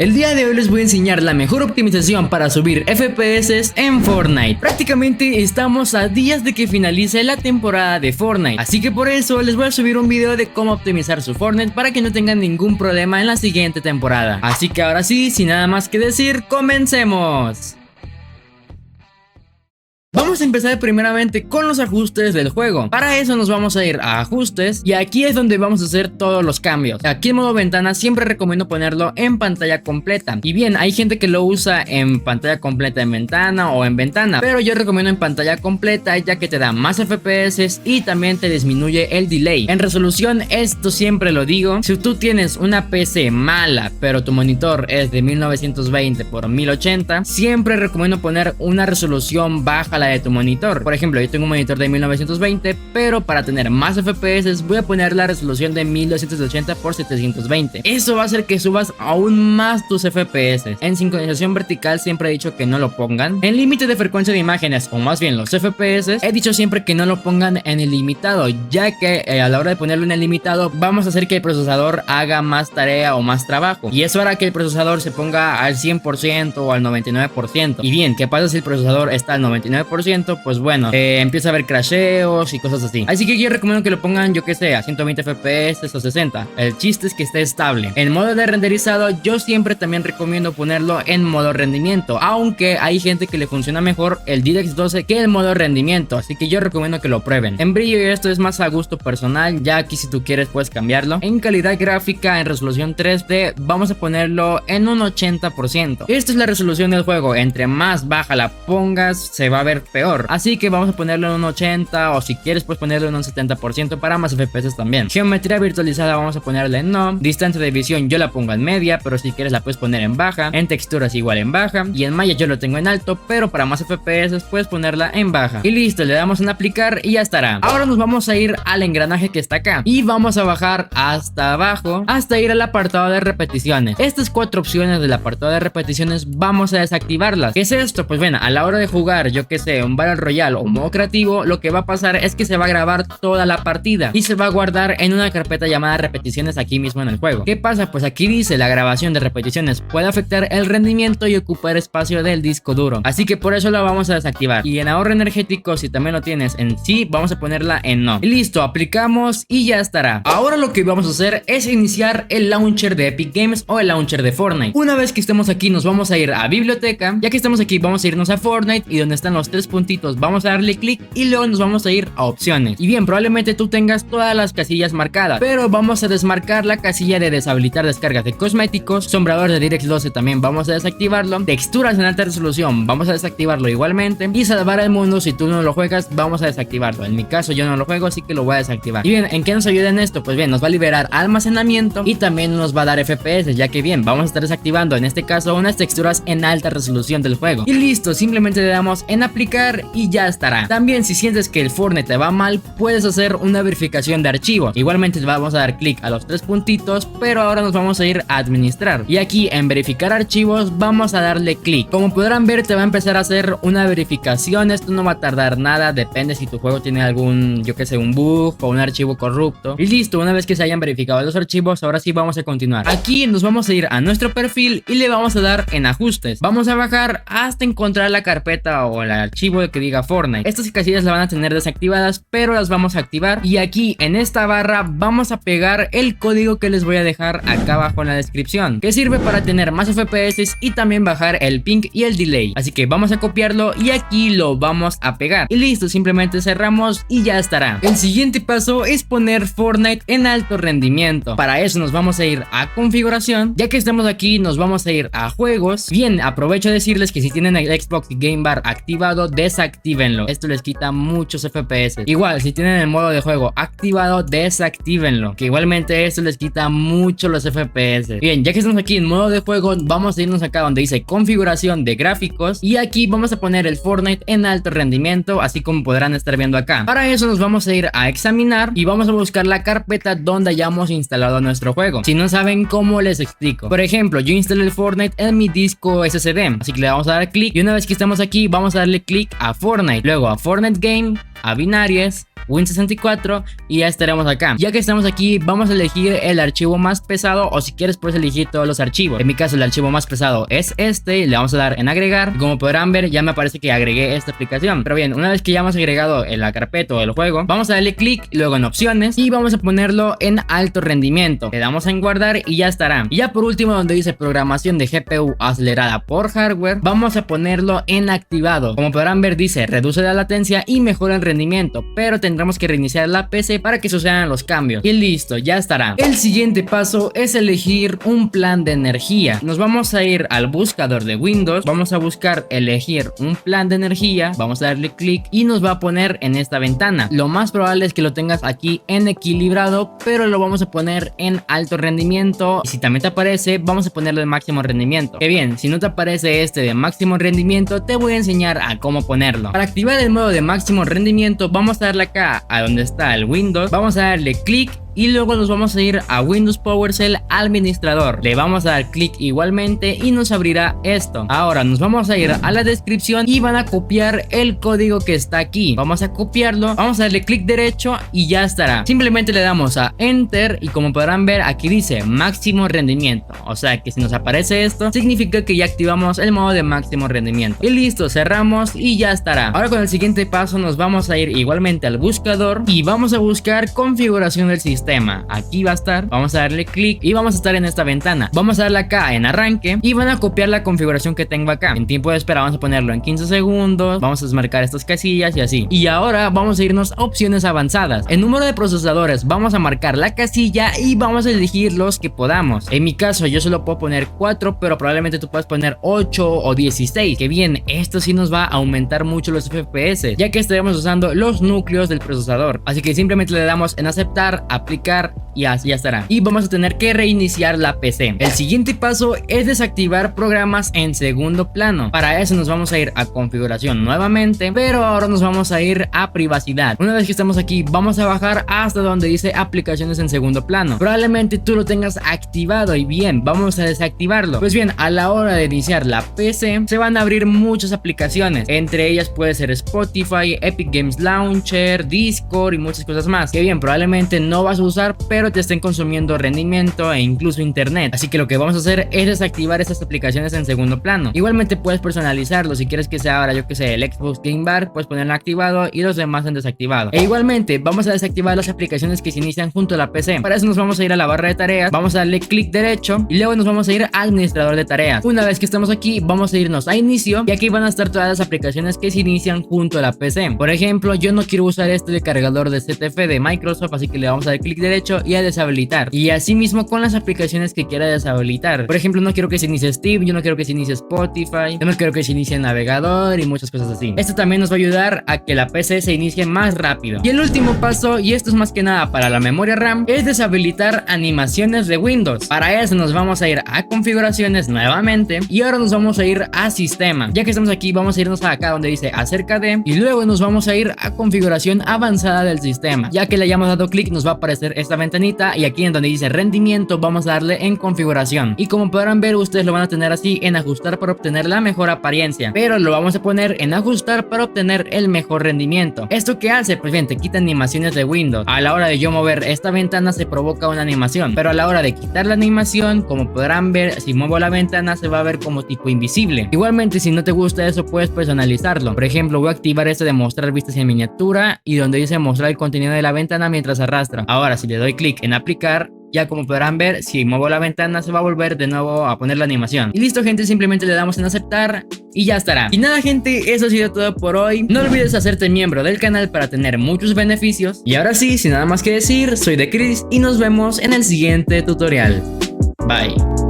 El día de hoy les voy a enseñar la mejor optimización para subir FPS en Fortnite. Prácticamente estamos a días de que finalice la temporada de Fortnite, así que por eso les voy a subir un video de cómo optimizar su Fortnite para que no tengan ningún problema en la siguiente temporada. Así que ahora sí, sin nada más que decir, comencemos. Vamos a empezar primeramente con los ajustes del juego. Para eso nos vamos a ir a ajustes y aquí es donde vamos a hacer todos los cambios. Aquí en modo ventana siempre recomiendo ponerlo en pantalla completa. Y bien, hay gente que lo usa en pantalla completa en ventana o en ventana, pero yo recomiendo en pantalla completa ya que te da más FPS y también te disminuye el delay. En resolución, esto siempre lo digo, si tú tienes una PC mala pero tu monitor es de 1920 por 1080, siempre recomiendo poner una resolución baja la de tu monitor. Por ejemplo, yo tengo un monitor de 1920, pero para tener más FPS voy a poner la resolución de 1280 por 720. Eso va a hacer que subas aún más tus FPS. En sincronización vertical siempre he dicho que no lo pongan. En límite de frecuencia de imágenes, o más bien los FPS, he dicho siempre que no lo pongan en el limitado, ya que a la hora de ponerlo en el limitado vamos a hacer que el procesador haga más tarea o más trabajo, y eso hará que el procesador se ponga al 100% o al 99%. Y bien, ¿qué pasa si el procesador está al 99%? Pues bueno, empieza a haber crasheos y cosas así. Así que yo recomiendo que lo pongan, yo que sé, a 120 FPS o 60. El chiste es que esté estable. En modo de renderizado, yo siempre también recomiendo ponerlo en modo rendimiento, aunque hay gente que le funciona mejor el DirectX 12 que el modo rendimiento, así que yo recomiendo que lo prueben. En brillo, y esto es más a gusto personal, ya aquí si tú quieres puedes cambiarlo. En calidad gráfica, en resolución 3D, vamos a ponerlo en un 80%. Esta es la resolución del juego, entre más baja la pongas se va a ver peor, así que vamos a ponerlo en un 80, o si quieres puedes ponerlo en un 70% para más FPS también. Geometría virtualizada vamos a ponerle en no. Distancia de visión yo la pongo en media, pero si quieres la puedes poner en baja. En texturas igual en baja, y en malla yo lo tengo en alto, pero para más FPS puedes ponerla en baja. Y listo, le damos en aplicar y ya estará. Ahora nos vamos a ir al engranaje que está acá y vamos a bajar hasta abajo hasta ir al apartado de repeticiones. Estas 4 opciones del apartado de repeticiones vamos a desactivarlas. ¿Qué es esto? Pues bueno, a la hora de jugar, yo que sé, un Battle Royale o modo creativo, lo que va a pasar es que se va a grabar toda la partida y se va a guardar en una carpeta llamada repeticiones aquí mismo en el juego. ¿Qué pasa? Pues aquí dice la grabación de repeticiones puede afectar el rendimiento y ocupar espacio del disco duro, así que por eso la vamos a desactivar. Y en ahorro energético, si también lo tienes en sí, vamos a ponerla en no. Y listo, aplicamos y ya estará. Ahora lo que vamos a hacer es iniciar el launcher de Epic Games o el launcher de Fortnite. Una vez que estemos aquí nos vamos a ir a biblioteca. Ya que estamos aquí vamos a irnos a Fortnite y donde están los 3 puntitos vamos a darle clic y luego nos vamos a ir a opciones. Y bien, probablemente tú tengas todas las casillas marcadas, pero vamos a desmarcar la casilla de deshabilitar descargas de cosméticos. Sombrador de DirectX 12 también vamos a desactivarlo. Texturas en alta resolución vamos a desactivarlo igualmente. Y salvar el mundo, si tú no lo juegas, vamos a desactivarlo. En mi caso yo no lo juego, así que lo voy a desactivar. Y bien, ¿en qué nos ayuda en esto? Pues bien, nos va a liberar almacenamiento y también nos va a dar FPS, ya que bien, vamos a estar desactivando en este caso unas texturas en alta resolución del juego. Y listo, simplemente le damos en aplicar y ya estará. También si sientes que el Fortnite te va mal, puedes hacer una verificación de archivo. Igualmente vamos a dar clic a los 3 puntitos, pero ahora nos vamos a ir a administrar. Y aquí en verificar archivos vamos a darle clic. Como podrán ver, te va a empezar a hacer una verificación. Esto no va a tardar nada, depende si tu juego tiene algún, yo que sé, un bug o un archivo corrupto. Y listo, una vez que se hayan verificado los archivos, ahora sí vamos a continuar. Aquí nos vamos a ir a nuestro perfil y le vamos a dar en ajustes. Vamos a bajar hasta encontrar la carpeta o el archivo que diga Fortnite. Estas casillas las van a tener desactivadas, pero las vamos a activar. Y aquí en esta barra vamos a pegar el código que les voy a dejar acá abajo en la descripción, que sirve para tener más FPS y también bajar el ping y el delay. Así que vamos a copiarlo y aquí lo vamos a pegar. Y listo, simplemente cerramos y ya estará. El siguiente paso es poner Fortnite en alto rendimiento. Para eso nos vamos a ir a configuración. Ya que estamos aquí, nos vamos a ir a juegos. Bien, aprovecho a decirles que si tienen el Xbox Game Bar activado, desactívenlo. Esto les quita muchos FPS. Igual, si tienen el modo de juego activado, desactívenlo, que igualmente esto les quita mucho los FPS. Bien, ya que estamos aquí en modo de juego, vamos a irnos acá donde dice configuración de gráficos y aquí vamos a poner el Fortnite en alto rendimiento, así como podrán estar viendo acá. Para eso nos vamos a ir a examinar y vamos a buscar la carpeta donde hayamos instalado nuestro juego. Si no saben cómo, les explico. Por ejemplo, yo instalé el Fortnite en mi disco SSD, así que le vamos a dar clic y una vez que estamos aquí vamos a darle clic a Fortnite, luego a Fortnite Game, a binarias, Win64 y ya estaremos acá. Ya que estamos aquí, vamos a elegir el archivo más pesado, o si quieres puedes elegir todos los archivos. En mi caso el archivo más pesado es este, le vamos a dar en agregar. Como podrán ver, ya me aparece que agregué esta aplicación. Pero bien, una vez que ya hemos agregado en la carpeta o el juego, vamos a darle clic, luego en opciones y vamos a ponerlo en alto rendimiento. Le damos en guardar y ya estará. Y ya por último, donde dice programación de GPU acelerada por hardware, vamos a ponerlo en activado. Como podrán ver, dice reduce la latencia y mejora el rendimiento, pero tendremos que reiniciar la PC para que sucedan los cambios. Y listo, ya estará. El siguiente paso es elegir un plan de energía. Nos vamos a ir al buscador de Windows, vamos a buscar elegir un plan de energía, vamos a darle clic y nos va a poner en esta ventana. Lo más probable es que lo tengas aquí en equilibrado, pero lo vamos a poner en alto rendimiento. Y si también te aparece, vamos a ponerlo en máximo rendimiento. Que bien, si no te aparece este de máximo rendimiento, te voy a enseñar a cómo ponerlo. Para activar el modo de máximo rendimiento, vamos a darle acá a donde está el Windows, vamos a darle clic y luego nos vamos a ir a Windows PowerShell administrador. Le vamos a dar clic igualmente y nos abrirá esto. Ahora nos vamos a ir a la descripción y van a copiar el código que está aquí. Vamos a copiarlo, vamos a darle clic derecho y ya estará. Simplemente le damos a Enter y como podrán ver aquí dice máximo rendimiento. O sea que si nos aparece esto, significa que ya activamos el modo de máximo rendimiento. Y listo, cerramos y ya estará. Ahora con el siguiente paso nos vamos a ir igualmente al buscador y vamos a buscar configuración del sistema. Aquí va a estar, vamos a darle clic y vamos a estar en esta ventana. Vamos a darle acá en arranque y van a copiar la configuración que tengo acá. En tiempo de espera vamos a ponerlo en 15 segundos, vamos a desmarcar estas casillas y así. Y ahora vamos a irnos a opciones avanzadas. En número de procesadores vamos a marcar la casilla y vamos a elegir los que podamos. En mi caso yo solo puedo poner 4, pero probablemente tú puedas poner 8 o 16. Que bien, esto sí nos va a aumentar mucho los FPS, ya que estaremos usando los núcleos del procesador. Así que simplemente le damos en aceptar, aplicar y así ya estará. Y vamos a tener que reiniciar la PC. El siguiente paso es desactivar programas en segundo plano. Para eso nos vamos a ir a configuración nuevamente, pero ahora nos vamos a ir a privacidad. Una vez que estamos aquí, vamos a bajar hasta donde dice aplicaciones en segundo plano. Probablemente tú lo tengas activado y bien, vamos a desactivarlo. Pues bien, a la hora de iniciar la PC, se van a abrir muchas aplicaciones. Entre ellas puede ser Spotify, Epic Games Launcher, Discord y muchas cosas más. Que bien, probablemente no vas a usar, pero te estén consumiendo rendimiento e incluso internet. Así que lo que vamos a hacer es desactivar estas aplicaciones en segundo plano. Igualmente puedes personalizarlo. Si quieres que sea ahora, yo que sé, el Xbox Game Bar, puedes ponerlo activado y los demás en desactivado. E igualmente vamos a desactivar las aplicaciones que se inician junto a la PC. Para eso nos vamos a ir a la barra de tareas, vamos a darle clic derecho y luego nos vamos a ir a administrador de tareas. Una vez que estamos aquí, vamos a irnos a inicio y aquí van a estar todas las aplicaciones que se inician junto a la PC. Por ejemplo, yo no quiero usar este cargador de CTF de Microsoft, así que le vamos a dar clic derecho y a deshabilitar. Y así mismo con las aplicaciones que quiera deshabilitar. Por ejemplo, no quiero que se inicie Steam, yo no quiero que se inicie Spotify, yo no quiero que se inicie el navegador y muchas cosas así. Esto también nos va a ayudar a que la PC se inicie más rápido. Y el último paso, y esto es más que nada para la memoria RAM, es deshabilitar animaciones de Windows. Para eso nos vamos a ir a configuraciones nuevamente y ahora nos vamos a ir a sistema. Ya que estamos aquí, vamos a irnos acá donde dice acerca de y luego nos vamos a ir a configuración avanzada del sistema. Ya que le hayamos dado clic, nos va a aparecer esta ventanita y aquí en donde dice rendimiento vamos a darle en configuración. Y como podrán ver, ustedes lo van a tener así en ajustar para obtener la mejor apariencia, pero lo vamos a poner en ajustar para obtener el mejor rendimiento. ¿Esto qué hace? Pues bien, te quita animaciones de Windows. A la hora de yo mover esta ventana se provoca una animación, pero a la hora de quitar la animación, como podrán ver, si muevo la ventana se va a ver como tipo invisible. Igualmente, si no te gusta eso, puedes personalizarlo. Por ejemplo, voy a activar este de mostrar vistas en miniatura y donde dice mostrar el contenido de la ventana mientras arrastra. Ahora, si le doy clic en aplicar, ya como podrán ver, si muevo la ventana se va a volver de nuevo a poner la animación. Y listo, gente, simplemente le damos en aceptar y ya estará. Y nada, gente, eso ha sido todo por hoy. No olvides hacerte miembro del canal para tener muchos beneficios. Y ahora sí, sin nada más que decir, soy de Chris y nos vemos en el siguiente tutorial. Bye.